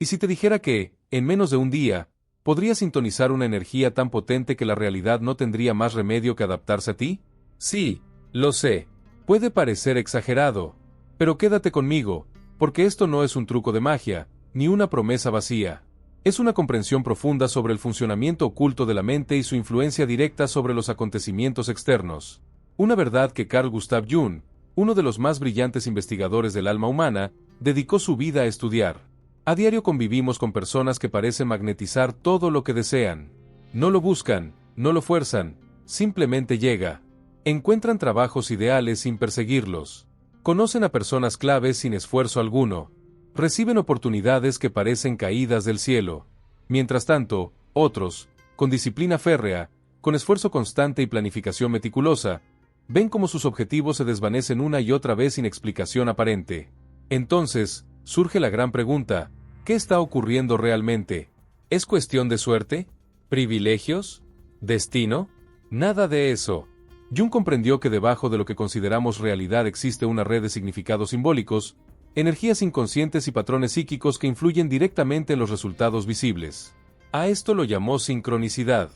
¿Y si te dijera que, en menos de un día, podrías sintonizar una energía tan potente que la realidad no tendría más remedio que adaptarse a ti? Sí, lo sé. Puede parecer exagerado. Pero quédate conmigo, porque esto no es un truco de magia, ni una promesa vacía. Es una comprensión profunda sobre el funcionamiento oculto de la mente y su influencia directa sobre los acontecimientos externos. Una verdad que Carl Gustav Jung, uno de los más brillantes investigadores del alma humana, dedicó su vida a estudiar. A diario convivimos con personas que parecen magnetizar todo lo que desean. No lo buscan, no lo fuerzan, simplemente llega. Encuentran trabajos ideales sin perseguirlos. Conocen a personas claves sin esfuerzo alguno. Reciben oportunidades que parecen caídas del cielo. Mientras tanto, otros, con disciplina férrea, con esfuerzo constante y planificación meticulosa, ven cómo sus objetivos se desvanecen una y otra vez sin explicación aparente. Entonces, surge la gran pregunta: ¿qué está ocurriendo realmente? ¿Es cuestión de suerte? ¿Privilegios? ¿Destino? Nada de eso. Jung comprendió que debajo de lo que consideramos realidad existe una red de significados simbólicos, energías inconscientes y patrones psíquicos que influyen directamente en los resultados visibles. A esto lo llamó sincronicidad.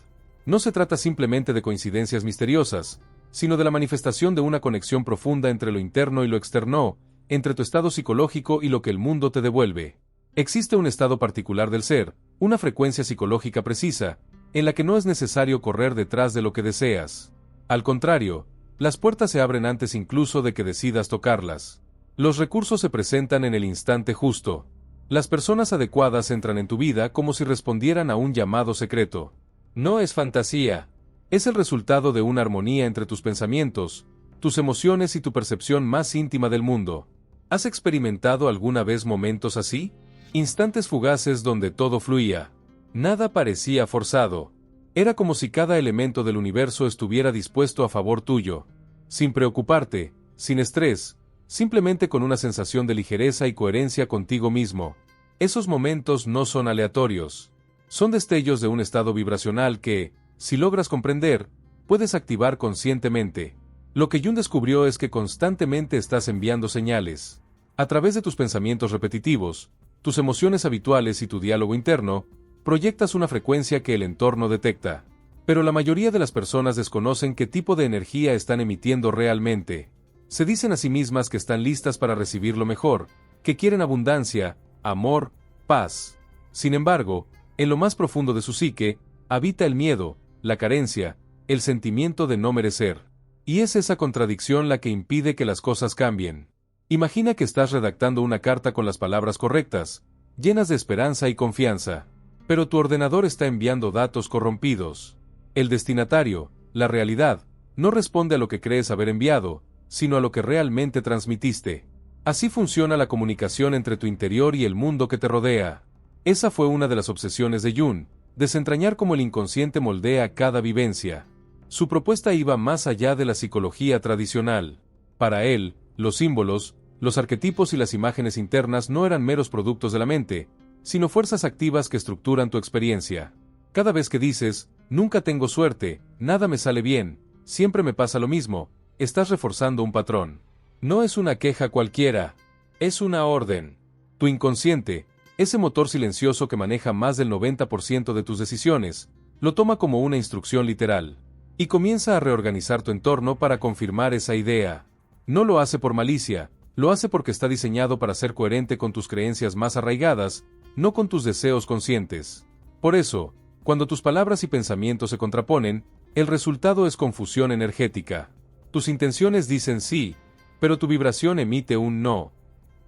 No se trata simplemente de coincidencias misteriosas, sino de la manifestación de una conexión profunda entre lo interno y lo externo, entre tu estado psicológico y lo que el mundo te devuelve. Existe un estado particular del ser, una frecuencia psicológica precisa, en la que no es necesario correr detrás de lo que deseas. Al contrario, las puertas se abren antes incluso de que decidas tocarlas. Los recursos se presentan en el instante justo. Las personas adecuadas entran en tu vida como si respondieran a un llamado secreto. No es fantasía. Es el resultado de una armonía entre tus pensamientos, tus emociones y tu percepción más íntima del mundo. ¿Has experimentado alguna vez momentos así? Instantes fugaces donde todo fluía. Nada parecía forzado. Era como si cada elemento del universo estuviera dispuesto a favor tuyo. Sin preocuparte, sin estrés, simplemente con una sensación de ligereza y coherencia contigo mismo. Esos momentos no son aleatorios. Son destellos de un estado vibracional que, si logras comprender, puedes activar conscientemente. Lo que Jung descubrió es que constantemente estás enviando señales. A través de tus pensamientos repetitivos, tus emociones habituales y tu diálogo interno, proyectas una frecuencia que el entorno detecta. Pero la mayoría de las personas desconocen qué tipo de energía están emitiendo realmente. Se dicen a sí mismas que están listas para recibir lo mejor, que quieren abundancia, amor, paz. Sin embargo, en lo más profundo de su psique, habita el miedo, la carencia, el sentimiento de no merecer. Y es esa contradicción la que impide que las cosas cambien. Imagina que estás redactando una carta con las palabras correctas, llenas de esperanza y confianza. Pero tu ordenador está enviando datos corrompidos. El destinatario, la realidad, no responde a lo que crees haber enviado, sino a lo que realmente transmitiste. Así funciona la comunicación entre tu interior y el mundo que te rodea. Esa fue una de las obsesiones de Jung, desentrañar cómo el inconsciente moldea cada vivencia. Su propuesta iba más allá de la psicología tradicional. Para él, los símbolos, los arquetipos y las imágenes internas no eran meros productos de la mente, sino fuerzas activas que estructuran tu experiencia. Cada vez que dices, nunca tengo suerte, nada me sale bien, siempre me pasa lo mismo, estás reforzando un patrón. No es una queja cualquiera, es una orden. Tu inconsciente, ese motor silencioso que maneja más del 90% de tus decisiones, lo toma como una instrucción literal. Y comienza a reorganizar tu entorno para confirmar esa idea. No lo hace por malicia, lo hace porque está diseñado para ser coherente con tus creencias más arraigadas, no con tus deseos conscientes. Por eso, cuando tus palabras y pensamientos se contraponen, el resultado es confusión energética. Tus intenciones dicen sí, pero tu vibración emite un no.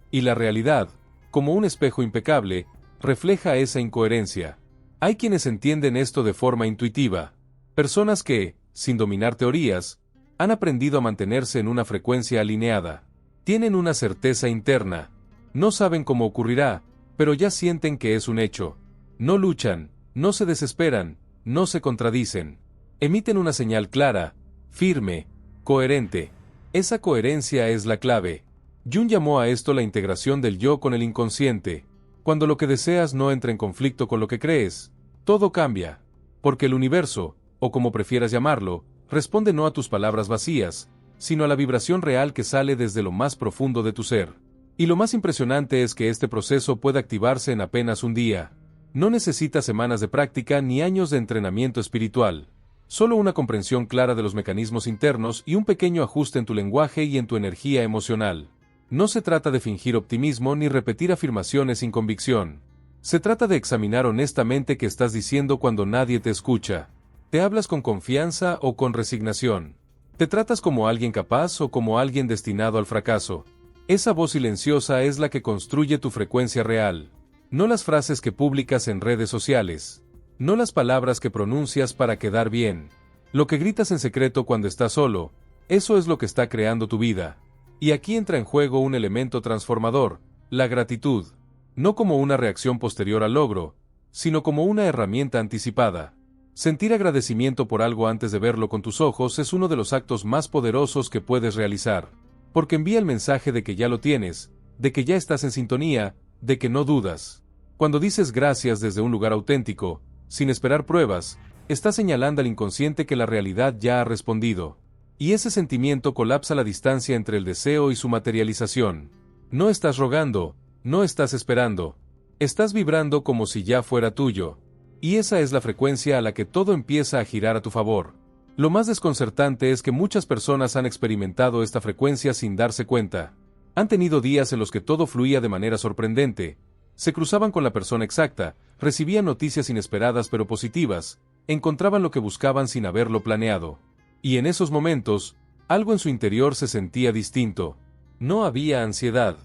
Y la realidad, como un espejo impecable, refleja esa incoherencia. Hay quienes entienden esto de forma intuitiva. Personas que, sin dominar teorías, han aprendido a mantenerse en una frecuencia alineada. Tienen una certeza interna. No saben cómo ocurrirá, pero ya sienten que es un hecho. No luchan, no se desesperan, no se contradicen. Emiten una señal clara, firme, coherente. Esa coherencia es la clave. Jung llamó a esto la integración del yo con el inconsciente. Cuando lo que deseas no entra en conflicto con lo que crees, todo cambia. Porque el universo, o como prefieras llamarlo, responde no a tus palabras vacías, sino a la vibración real que sale desde lo más profundo de tu ser. Y lo más impresionante es que este proceso puede activarse en apenas un día. No necesita semanas de práctica ni años de entrenamiento espiritual. Solo una comprensión clara de los mecanismos internos y un pequeño ajuste en tu lenguaje y en tu energía emocional. No se trata de fingir optimismo ni repetir afirmaciones sin convicción. Se trata de examinar honestamente qué estás diciendo cuando nadie te escucha. ¿Te hablas con confianza o con resignación? ¿Te tratas como alguien capaz o como alguien destinado al fracaso? Esa voz silenciosa es la que construye tu frecuencia real. No las frases que publicas en redes sociales. No las palabras que pronuncias para quedar bien. Lo que gritas en secreto cuando estás solo, eso es lo que está creando tu vida. Y aquí entra en juego un elemento transformador, la gratitud. No como una reacción posterior al logro, sino como una herramienta anticipada. Sentir agradecimiento por algo antes de verlo con tus ojos es uno de los actos más poderosos que puedes realizar. Porque envía el mensaje de que ya lo tienes, de que ya estás en sintonía, de que no dudas. Cuando dices gracias desde un lugar auténtico, sin esperar pruebas, estás señalando al inconsciente que la realidad ya ha respondido. Y ese sentimiento colapsa la distancia entre el deseo y su materialización. No estás rogando, no estás esperando. Estás vibrando como si ya fuera tuyo. Y esa es la frecuencia a la que todo empieza a girar a tu favor. Lo más desconcertante es que muchas personas han experimentado esta frecuencia sin darse cuenta. Han tenido días en los que todo fluía de manera sorprendente. Se cruzaban con la persona exacta, recibían noticias inesperadas pero positivas, encontraban lo que buscaban sin haberlo planeado. Y en esos momentos, algo en su interior se sentía distinto. No había ansiedad.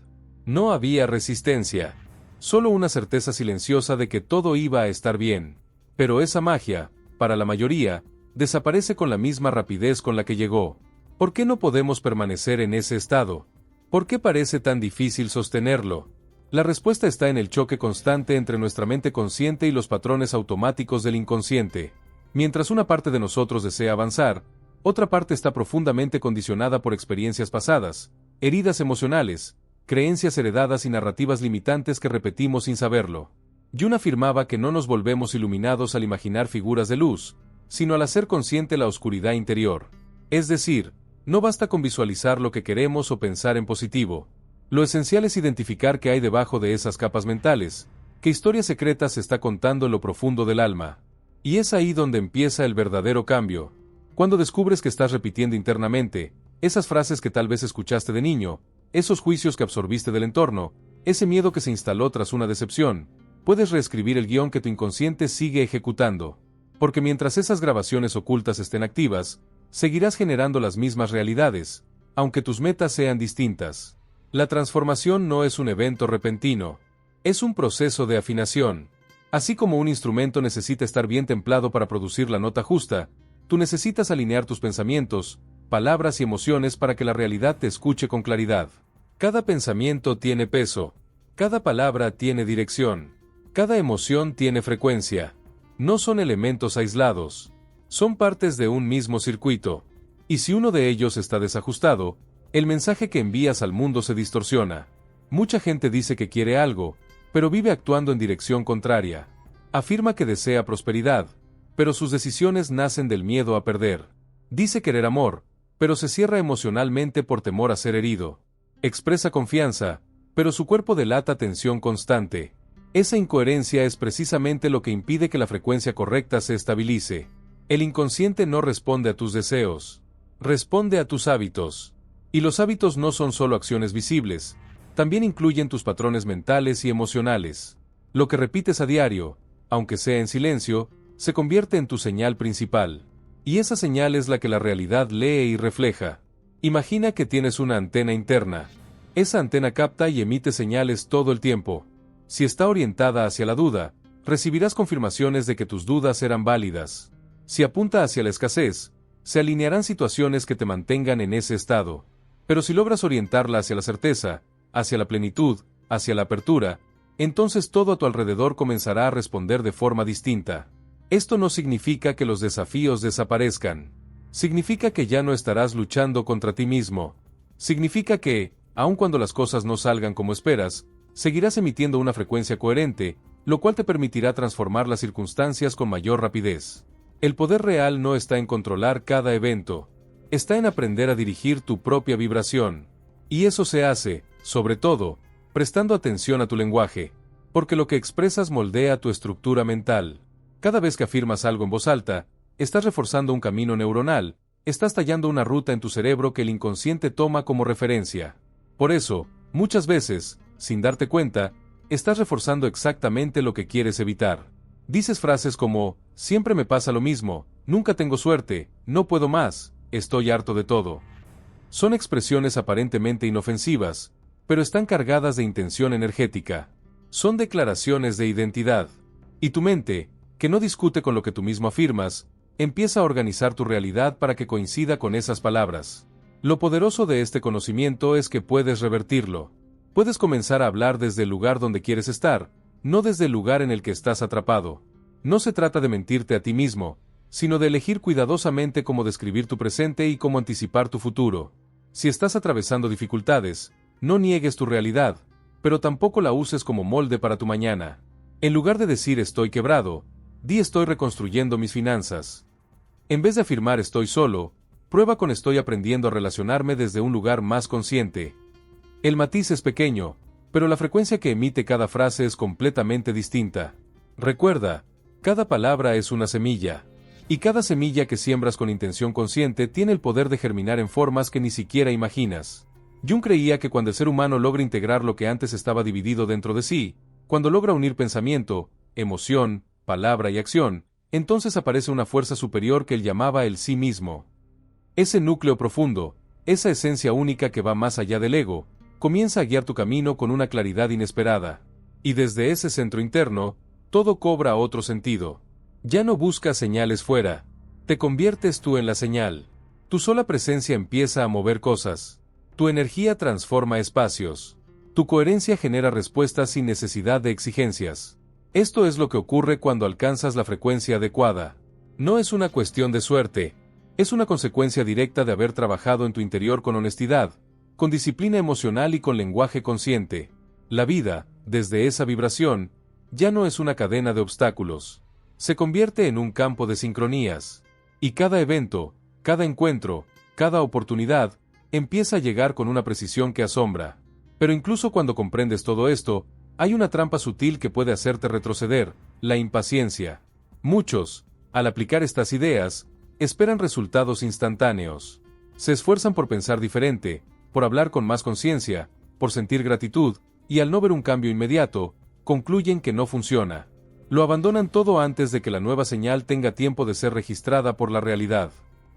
No había resistencia. Solo una certeza silenciosa de que todo iba a estar bien. Pero esa magia, para la mayoría, desaparece con la misma rapidez con la que llegó. ¿Por qué no podemos permanecer en ese estado? ¿Por qué parece tan difícil sostenerlo? La respuesta está en el choque constante entre nuestra mente consciente y los patrones automáticos del inconsciente. Mientras una parte de nosotros desea avanzar, otra parte está profundamente condicionada por experiencias pasadas, heridas emocionales, creencias heredadas y narrativas limitantes que repetimos sin saberlo. Jung afirmaba que no nos volvemos iluminados al imaginar figuras de luz, sino al hacer consciente la oscuridad interior. Es decir, no basta con visualizar lo que queremos o pensar en positivo. Lo esencial es identificar qué hay debajo de esas capas mentales, qué historias secretas se está contando en lo profundo del alma. Y es ahí donde empieza el verdadero cambio. Cuando descubres que estás repitiendo internamente, esas frases que tal vez escuchaste de niño, esos juicios que absorbiste del entorno, ese miedo que se instaló tras una decepción, puedes reescribir el guión que tu inconsciente sigue ejecutando. Porque mientras esas grabaciones ocultas estén activas, seguirás generando las mismas realidades, aunque tus metas sean distintas. La transformación no es un evento repentino, es un proceso de afinación. Así como un instrumento necesita estar bien templado para producir la nota justa, tú necesitas alinear tus pensamientos, palabras y emociones para que la realidad te escuche con claridad. Cada pensamiento tiene peso, cada palabra tiene dirección, cada emoción tiene frecuencia. No son elementos aislados, son partes de un mismo circuito. Y si uno de ellos está desajustado, el mensaje que envías al mundo se distorsiona. Mucha gente dice que quiere algo, pero vive actuando en dirección contraria. Afirma que desea prosperidad, pero sus decisiones nacen del miedo a perder. Dice querer amor, pero se cierra emocionalmente por temor a ser herido. Expresa confianza, pero su cuerpo delata tensión constante. Esa incoherencia es precisamente lo que impide que la frecuencia correcta se estabilice. El inconsciente no responde a tus deseos, responde a tus hábitos. Y los hábitos no son solo acciones visibles, también incluyen tus patrones mentales y emocionales. Lo que repites a diario, aunque sea en silencio, se convierte en tu señal principal. Y esa señal es la que la realidad lee y refleja. Imagina que tienes una antena interna. Esa antena capta y emite señales todo el tiempo. Si está orientada hacia la duda, recibirás confirmaciones de que tus dudas eran válidas. Si apunta hacia la escasez, se alinearán situaciones que te mantengan en ese estado. Pero si logras orientarla hacia la certeza, hacia la plenitud, hacia la apertura, entonces todo a tu alrededor comenzará a responder de forma distinta. Esto no significa que los desafíos desaparezcan. Significa que ya no estarás luchando contra ti mismo. Significa que, aun cuando las cosas no salgan como esperas, seguirás emitiendo una frecuencia coherente, lo cual te permitirá transformar las circunstancias con mayor rapidez. El poder real no está en controlar cada evento, está en aprender a dirigir tu propia vibración. Y eso se hace, Sobre todo, prestando atención a tu lenguaje, porque lo que expresas moldea tu estructura mental. Cada vez que afirmas algo en voz alta, estás reforzando un camino neuronal, estás tallando una ruta en tu cerebro que el inconsciente toma como referencia. Por eso, muchas veces, sin darte cuenta, estás reforzando exactamente lo que quieres evitar. Dices frases como, siempre me pasa lo mismo, nunca tengo suerte, no puedo más, estoy harto de todo. Son expresiones aparentemente inofensivas, pero están cargadas de intención energética. Son declaraciones de identidad. Y tu mente, que no discute con lo que tú mismo afirmas, empieza a organizar tu realidad para que coincida con esas palabras. Lo poderoso de este conocimiento es que puedes revertirlo. Puedes comenzar a hablar desde el lugar donde quieres estar, no desde el lugar en el que estás atrapado. No se trata de mentirte a ti mismo, sino de elegir cuidadosamente cómo describir tu presente y cómo anticipar tu futuro. Si estás atravesando dificultades, no niegues tu realidad, pero tampoco la uses como molde para tu mañana. En lugar de decir estoy quebrado, di estoy reconstruyendo mis finanzas. En vez de afirmar estoy solo, prueba con estoy aprendiendo a relacionarme desde un lugar más consciente. El matiz es pequeño, pero la frecuencia que emite cada frase es completamente distinta. Recuerda, cada palabra es una semilla, y cada semilla que siembras con intención consciente tiene el poder de germinar en formas que ni siquiera imaginas. Jung creía que cuando el ser humano logra integrar lo que antes estaba dividido dentro de sí, cuando logra unir pensamiento, emoción, palabra y acción, entonces aparece una fuerza superior que él llamaba el sí mismo. Ese núcleo profundo, esa esencia única que va más allá del ego, comienza a guiar tu camino con una claridad inesperada. Y desde ese centro interno, todo cobra otro sentido. Ya no buscas señales fuera. Te conviertes tú en la señal. Tu sola presencia empieza a mover cosas. Tu energía transforma espacios. Tu coherencia genera respuestas sin necesidad de exigencias. Esto es lo que ocurre cuando alcanzas la frecuencia adecuada. No es una cuestión de suerte. Es una consecuencia directa de haber trabajado en tu interior con honestidad, con disciplina emocional y con lenguaje consciente. La vida, desde esa vibración, ya no es una cadena de obstáculos. Se convierte en un campo de sincronías. Y cada evento, cada encuentro, cada oportunidad, empieza a llegar con una precisión que asombra. Pero incluso cuando comprendes todo esto, hay una trampa sutil que puede hacerte retroceder, la impaciencia. Muchos, al aplicar estas ideas, esperan resultados instantáneos. Se esfuerzan por pensar diferente, por hablar con más conciencia, por sentir gratitud, y al no ver un cambio inmediato, concluyen que no funciona. Lo abandonan todo antes de que la nueva señal tenga tiempo de ser registrada por la realidad.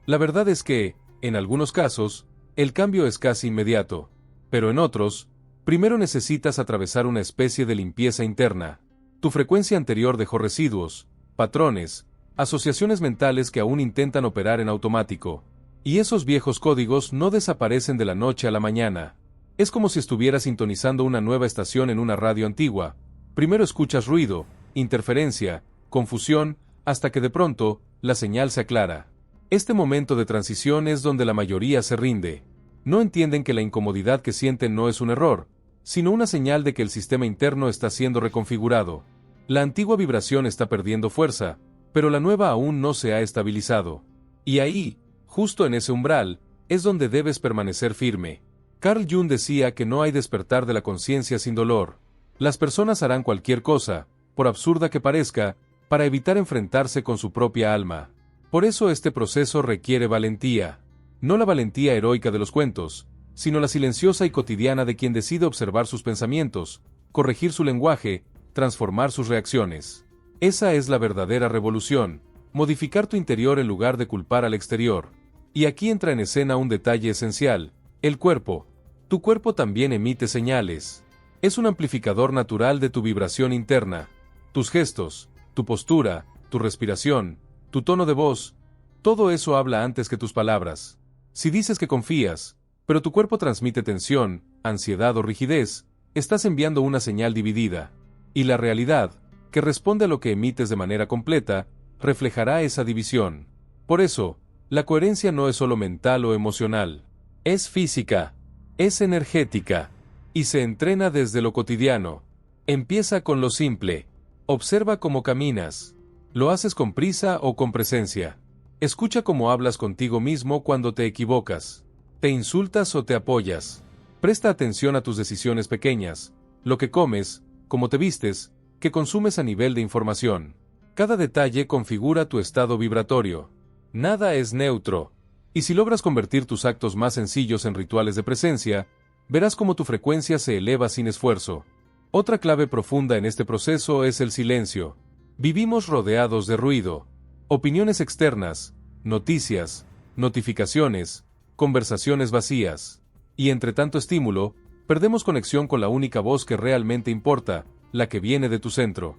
La verdad es que, en algunos casos, el cambio es casi inmediato, pero en otros, primero necesitas atravesar una especie de limpieza interna. Tu frecuencia anterior dejó residuos, patrones, asociaciones mentales que aún intentan operar en automático. Y esos viejos códigos no desaparecen de la noche a la mañana. Es como si estuvieras sintonizando una nueva estación en una radio antigua. Primero escuchas ruido, interferencia, confusión, hasta que de pronto, la señal se aclara. Este momento de transición es donde la mayoría se rinde. No entienden que la incomodidad que sienten no es un error, sino una señal de que el sistema interno está siendo reconfigurado. La antigua vibración está perdiendo fuerza, pero la nueva aún no se ha estabilizado. Y ahí, justo en ese umbral, es donde debes permanecer firme. Carl Jung decía que no hay despertar de la conciencia sin dolor. Las personas harán cualquier cosa, por absurda que parezca, para evitar enfrentarse con su propia alma. Por eso este proceso requiere valentía. No la valentía heroica de los cuentos, sino la silenciosa y cotidiana de quien decide observar sus pensamientos, corregir su lenguaje, transformar sus reacciones. Esa es la verdadera revolución, modificar tu interior en lugar de culpar al exterior. Y aquí entra en escena un detalle esencial, el cuerpo. Tu cuerpo también emite señales. Es un amplificador natural de tu vibración interna. Tus gestos, tu postura, tu respiración, tu tono de voz, todo eso habla antes que tus palabras. Si dices que confías, pero tu cuerpo transmite tensión, ansiedad o rigidez, estás enviando una señal dividida. Y la realidad, que responde a lo que emites de manera completa, reflejará esa división. Por eso, la coherencia no es solo mental o emocional. Es física, es energética, y se entrena desde lo cotidiano. Empieza con lo simple. Observa cómo caminas. ¿Lo haces con prisa o con presencia? Escucha cómo hablas contigo mismo cuando te equivocas. ¿Te insultas o te apoyas? Presta atención a tus decisiones pequeñas, lo que comes, cómo te vistes, qué consumes a nivel de información. Cada detalle configura tu estado vibratorio. Nada es neutro. Y si logras convertir tus actos más sencillos en rituales de presencia, verás cómo tu frecuencia se eleva sin esfuerzo. Otra clave profunda en este proceso es el silencio. Vivimos rodeados de ruido, opiniones externas, noticias, notificaciones, conversaciones vacías. Y entre tanto estímulo, perdemos conexión con la única voz que realmente importa, la que viene de tu centro.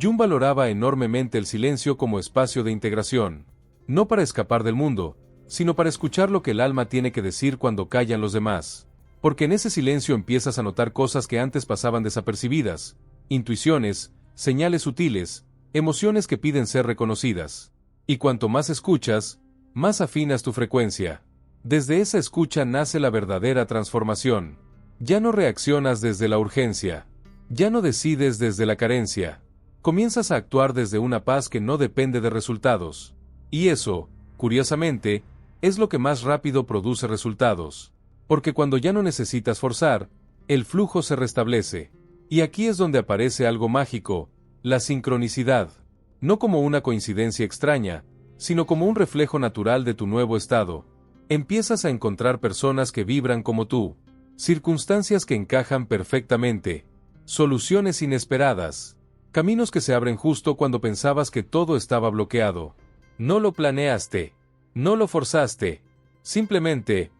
Jung valoraba enormemente el silencio como espacio de integración, no para escapar del mundo, sino para escuchar lo que el alma tiene que decir cuando callan los demás. Porque en ese silencio empiezas a notar cosas que antes pasaban desapercibidas, intuiciones, señales sutiles, emociones que piden ser reconocidas. Y cuanto más escuchas, más afinas tu frecuencia. Desde esa escucha nace la verdadera transformación. Ya no reaccionas desde la urgencia. Ya no decides desde la carencia. Comienzas a actuar desde una paz que no depende de resultados. Y eso, curiosamente, es lo que más rápido produce resultados. Porque cuando ya no necesitas forzar, el flujo se restablece. Y aquí es donde aparece algo mágico, la sincronicidad. No como una coincidencia extraña, sino como un reflejo natural de tu nuevo estado. Empiezas a encontrar personas que vibran como tú, circunstancias que encajan perfectamente, soluciones inesperadas, caminos que se abren justo cuando pensabas que todo estaba bloqueado. No lo planeaste, no lo forzaste, simplemente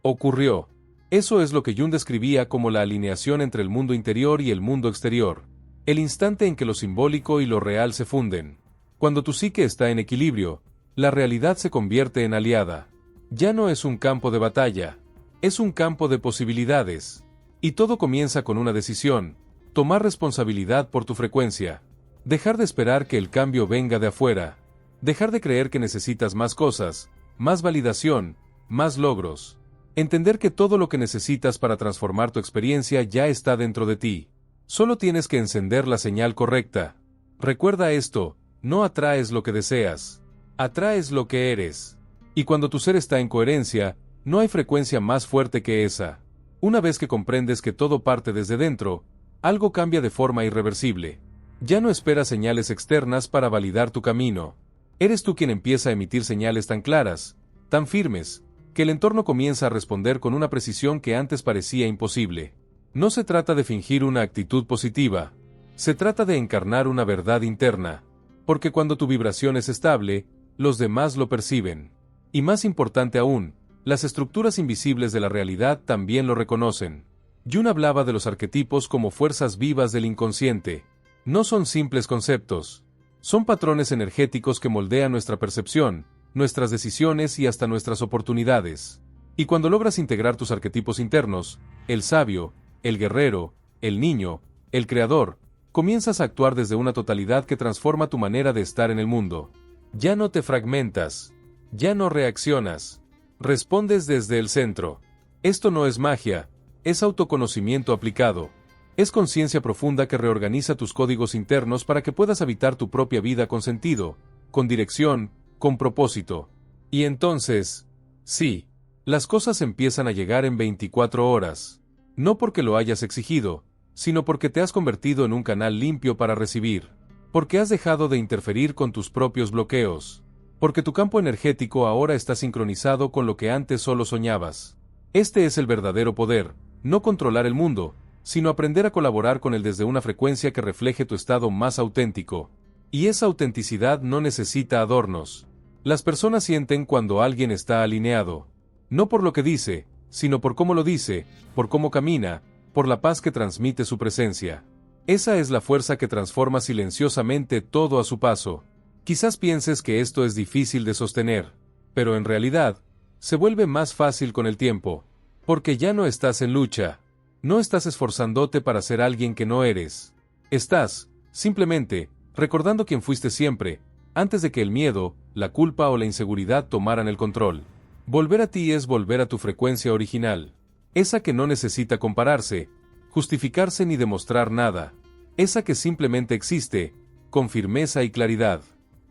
ocurrió. Eso es lo que Jung describía como la alineación entre el mundo interior y el mundo exterior, el instante en que lo simbólico y lo real se funden. Cuando tu psique está en equilibrio, la realidad se convierte en aliada. Ya no es un campo de batalla, es un campo de posibilidades. Y todo comienza con una decisión: tomar responsabilidad por tu frecuencia. Dejar de esperar que el cambio venga de afuera. Dejar de creer que necesitas más cosas, más validación, más logros. Entender que todo lo que necesitas para transformar tu experiencia ya está dentro de ti. Solo tienes que encender la señal correcta. Recuerda esto: no atraes lo que deseas, atraes lo que eres. Y cuando tu ser está en coherencia, no hay frecuencia más fuerte que esa. Una vez que comprendes que todo parte desde dentro, algo cambia de forma irreversible. Ya no esperas señales externas para validar tu camino. Eres tú quien empieza a emitir señales tan claras, tan firmes, que el entorno comienza a responder con una precisión que antes parecía imposible. No se trata de fingir una actitud positiva. Se trata de encarnar una verdad interna. Porque cuando tu vibración es estable, los demás lo perciben. Y más importante aún, las estructuras invisibles de la realidad también lo reconocen. Jung hablaba de los arquetipos como fuerzas vivas del inconsciente. No son simples conceptos. Son patrones energéticos que moldean nuestra percepción, nuestras decisiones y hasta nuestras oportunidades. Y cuando logras integrar tus arquetipos internos, el sabio, el guerrero, el niño, el creador, comienzas a actuar desde una totalidad que transforma tu manera de estar en el mundo. Ya no te fragmentas. Ya no reaccionas. Respondes desde el centro. Esto no es magia, es autoconocimiento aplicado. Es conciencia profunda que reorganiza tus códigos internos para que puedas habitar tu propia vida con sentido, con dirección, con propósito. Y entonces, sí, las cosas empiezan a llegar en 24 horas. No porque lo hayas exigido, sino porque te has convertido en un canal limpio para recibir. Porque has dejado de interferir con tus propios bloqueos. Porque tu campo energético ahora está sincronizado con lo que antes solo soñabas. Este es el verdadero poder, no controlar el mundo, sino aprender a colaborar con él desde una frecuencia que refleje tu estado más auténtico. Y esa autenticidad no necesita adornos. Las personas sienten cuando alguien está alineado. No por lo que dice, sino por cómo lo dice, por cómo camina, por la paz que transmite su presencia. Esa es la fuerza que transforma silenciosamente todo a su paso. Quizás pienses que esto es difícil de sostener, pero en realidad, se vuelve más fácil con el tiempo, porque ya no estás en lucha, no estás esforzándote para ser alguien que no eres. Estás, simplemente, recordando quién fuiste siempre, antes de que el miedo, la culpa o la inseguridad tomaran el control. Volver a ti es volver a tu frecuencia original, esa que no necesita compararse, justificarse ni demostrar nada, esa que simplemente existe, con firmeza y claridad.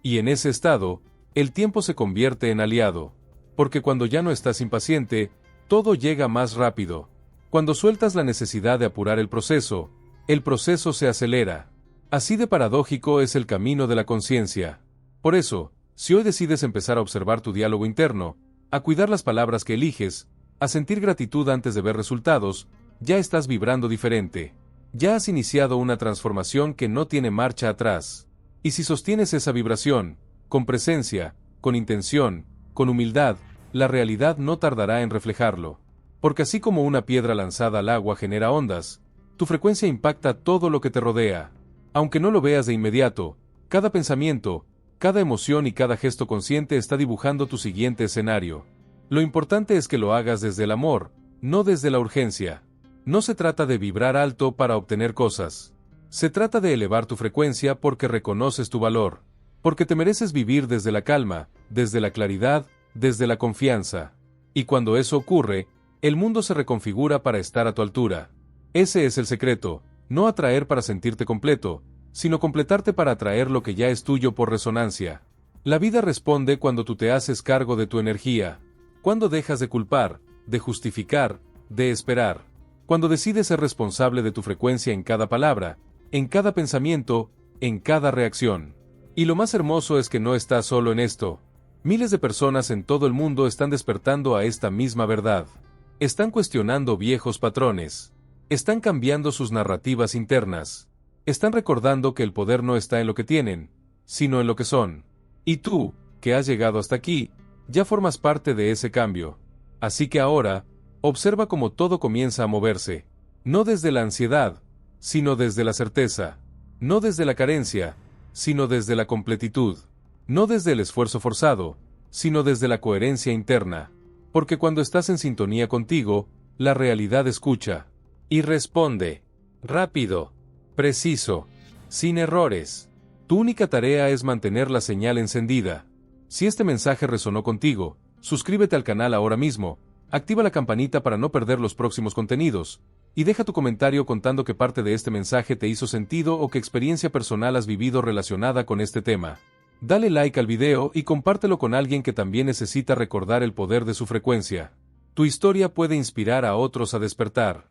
Y en ese estado, el tiempo se convierte en aliado. Porque cuando ya no estás impaciente, todo llega más rápido. Cuando sueltas la necesidad de apurar el proceso se acelera. Así de paradójico es el camino de la conciencia. Por eso, si hoy decides empezar a observar tu diálogo interno, a cuidar las palabras que eliges, a sentir gratitud antes de ver resultados, ya estás vibrando diferente. Ya has iniciado una transformación que no tiene marcha atrás. Y si sostienes esa vibración, con presencia, con intención, con humildad, la realidad no tardará en reflejarlo. Porque así como una piedra lanzada al agua genera ondas, tu frecuencia impacta todo lo que te rodea. Aunque no lo veas de inmediato, cada pensamiento, cada emoción y cada gesto consciente está dibujando tu siguiente escenario. Lo importante es que lo hagas desde el amor, no desde la urgencia. No se trata de vibrar alto para obtener cosas. Se trata de elevar tu frecuencia porque reconoces tu valor. Porque te mereces vivir desde la calma, desde la claridad, desde la confianza. Y cuando eso ocurre, el mundo se reconfigura para estar a tu altura. Ese es el secreto, no atraer para sentirte completo, sino completarte para atraer lo que ya es tuyo por resonancia. La vida responde cuando tú te haces cargo de tu energía, cuando dejas de culpar, de justificar, de esperar, cuando decides ser responsable de tu frecuencia en cada palabra, en cada pensamiento, en cada reacción. Y lo más hermoso es que no estás solo en esto. Miles de personas en todo el mundo están despertando a esta misma verdad. Están cuestionando viejos patrones. Están cambiando sus narrativas internas. Están recordando que el poder no está en lo que tienen, sino en lo que son. Y tú, que has llegado hasta aquí, ya formas parte de ese cambio. Así que ahora, observa cómo todo comienza a moverse. No desde la ansiedad, sino desde la certeza. No desde la carencia, sino desde la completitud. No desde el esfuerzo forzado, sino desde la coherencia interna. Porque cuando estás en sintonía contigo, la realidad escucha. Y responde. Rápido. Preciso. Sin errores. Tu única tarea es mantener la señal encendida. Si este mensaje resonó contigo, suscríbete al canal ahora mismo, activa la campanita para no perder los próximos contenidos, y deja tu comentario contando qué parte de este mensaje te hizo sentido o qué experiencia personal has vivido relacionada con este tema. Dale like al video y compártelo con alguien que también necesita recordar el poder de su frecuencia. Tu historia puede inspirar a otros a despertar.